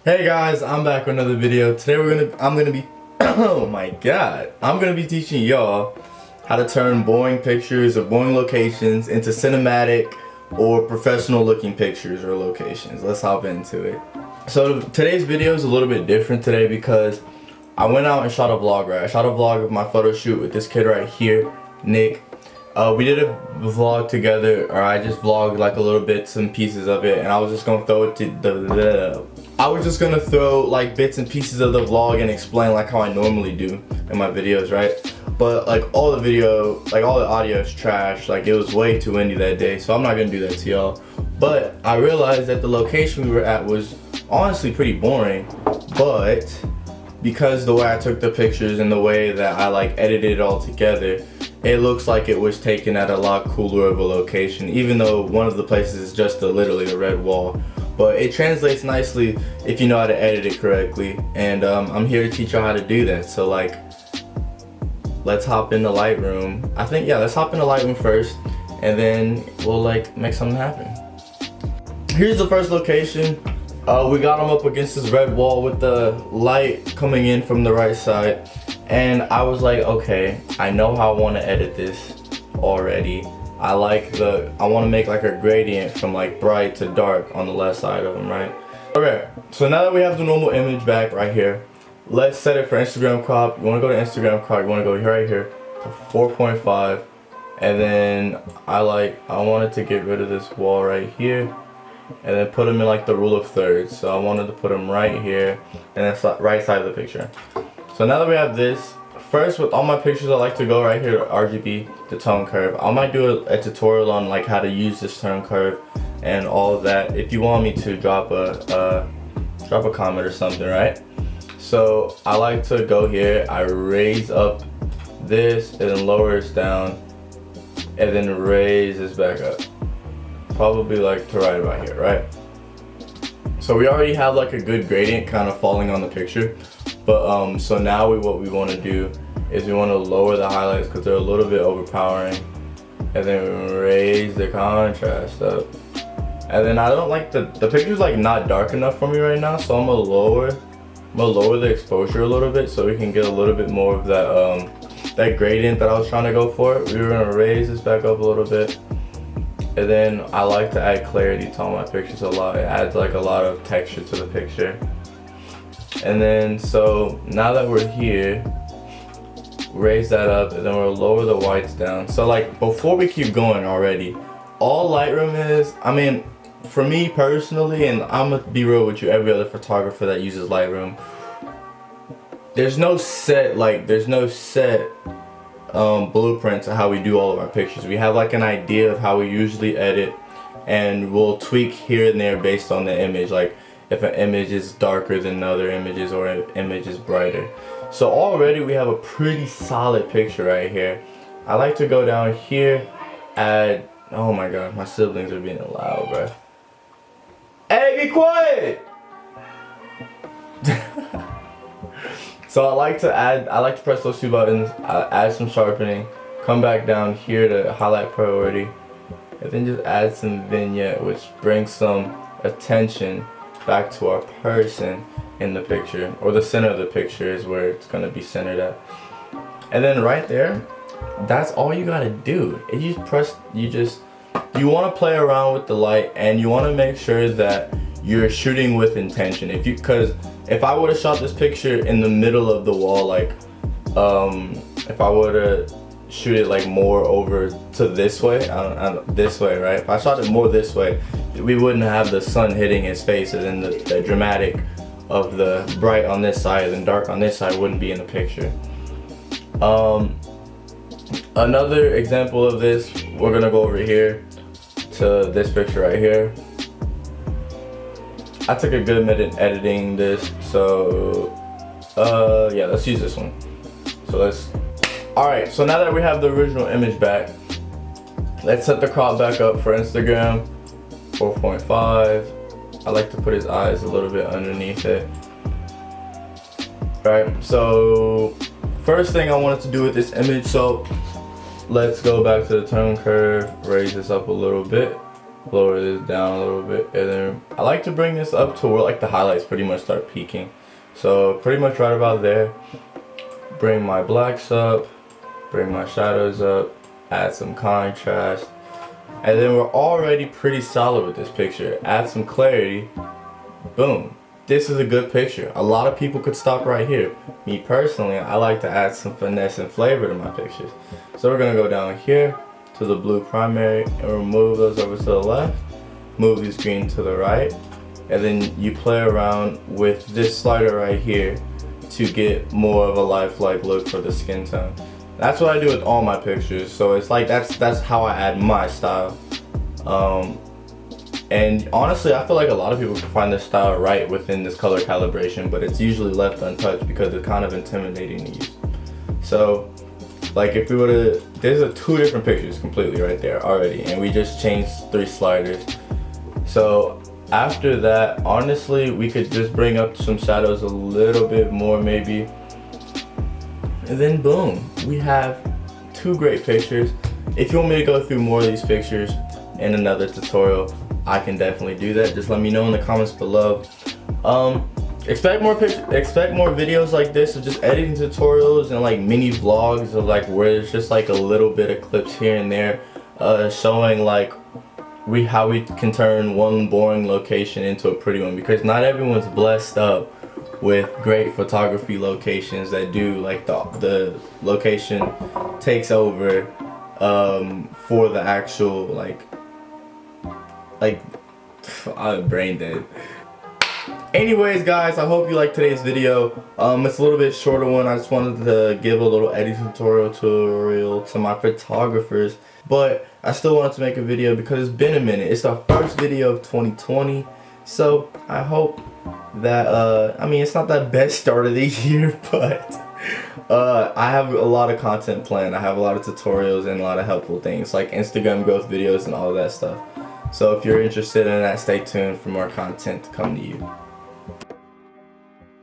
Hey guys, I'm back with another video. Today I'm gonna be oh my god. I'm gonna be teaching y'all how to turn boring pictures or boring locations into cinematic or professional looking pictures or locations. Let's hop into it. So today's video is a little bit different today because I went out and shot a vlog, right? I shot a vlog of my photo shoot with this kid right here, Nick. We did a vlog together, or I just vlogged like a little bits and pieces of it, and I was just gonna throw it to I was just gonna throw like bits and pieces of the vlog and explain like how I normally do in my videos, right? But like all the audio is trash. Like it was way too windy that day, so I'm not gonna do that to y'all. But I realized that the location we were at was honestly pretty boring, but because the way I took the pictures and the way that I like edited it all together, it looks like it was taken at a lot cooler of a location, even though one of the places is just literally a red wall. But it translates nicely if you know how to edit it correctly, and I'm here to teach y'all how to do that. So like, let's hop into Lightroom. Let's hop into Lightroom first, and then we'll like make something happen. Here's the first location. We got him up against this red wall with the light coming in from the right side. And I was like, okay, I know how I want to edit this already. I want to make like a gradient from like bright to dark on the left side of them, right? Okay, so now that we have the normal image back right here, let's set it for Instagram crop. You want to go to Instagram crop, you want to go right here to 4.5. And then I wanted to get rid of this wall right here and then put them in like the rule of thirds. So I wanted to put them right here and that's the right side of the picture. So now that we have this, first with all my pictures I like to go right here to RGB, the tone curve. I might do a tutorial on like how to use this tone curve and all of that. If you want me to drop a comment or something, right? So I like to go here, I raise up this and then lower this down and then raise this back up. Probably like to right about here, right? So we already have like a good gradient kind of falling on the picture. But so now what we want to do is we want to lower the highlights because they're a little bit overpowering, and then raise the contrast up. And then I don't like the picture's like not dark enough for me right now, so I'm gonna lower the exposure a little bit so we can get a little bit more of that gradient that I was trying to go for. We were gonna raise this back up a little bit, and then I like to add clarity to all my pictures a lot. It adds like a lot of texture to the picture. And then so now that we're here, raise that up and then we'll lower the whites down. So like before we keep going already, all Lightroom is, I mean for me personally, and I'm gonna be real with you, every other photographer that uses Lightroom, there's no set blueprint to how we do all of our pictures. We have like an idea of how we usually edit, and we'll tweak here and there based on the image, like if an image is darker than other images or an image is brighter. So already we have a pretty solid picture right here. I like to go down here, add, oh my god, my siblings are being loud, bro. Hey, be quiet! So I like to press those two buttons, add some sharpening, come back down here to highlight priority, and then just add some vignette, which brings some attention back to our person in the picture, or the center of the picture is where it's gonna be centered at. And then right there, that's all you gotta do. You wanna play around with the light, and you wanna make sure that you're shooting with intention. Because if I would have shot this picture in the middle of the wall, like if I were to shoot it like more over to this way, this way, right? If I shot it more this way, we wouldn't have the sun hitting his face, and then the dramatic of the bright on this side and dark on this side wouldn't be in the picture. Another example of this, we're gonna go over here to this picture right here. I took a good minute editing this, so yeah, let's use this one. Alright, so now that we have the original image back, let's set the crop back up for Instagram, 4.5. I like to put his eyes a little bit underneath it. Alright, so first thing I wanted to do with this image, so let's go back to the tone curve, raise this up a little bit. lower this down a little bit, and then I like to bring this up to where like the highlights pretty much start peaking. So pretty much right about there. Bring my blacks up, bring my shadows up, add some contrast, and then we're already pretty solid with this picture. Add some clarity, boom. This is a good picture. A lot of people could stop right here. Me personally, I like to add some finesse and flavor to my pictures. So we're gonna go down here to the blue primary and remove those over to the left, move these green to the right, and then you play around with this slider right here to get more of a lifelike look for the skin tone. That's what I do with all my pictures. So it's like that's how I add my style. And honestly, I feel like a lot of people can find this style right within this color calibration, but it's usually left untouched because it's kind of intimidating to use. So like if we were to, there's two different pictures completely right there already, and we just changed 3 sliders. So after that, honestly, we could just bring up some shadows a little bit more maybe. And then boom, we have 2 great pictures. If you want me to go through more of these pictures in another tutorial, I can definitely do that. Just let me know in the comments below. Expect more videos like this of just editing tutorials and like mini vlogs of like where it's just like a little bit of clips here and there, showing like how we can turn one boring location into a pretty one, because not everyone's blessed up with great photography locations that do like the location takes over for the actual like I'm brain dead. Anyways guys, I hope you liked today's video. It's a little bit shorter one. I just wanted to give a little editing tutorial to my photographers, but I still wanted to make a video because it's been a minute. It's the first video of 2020, so I hope that I mean, it's not the best start of the year, but I have a lot of content planned. I have a lot of tutorials and a lot of helpful things like Instagram growth videos and all of that stuff. So if you're interested in that, stay tuned for more content to come to you.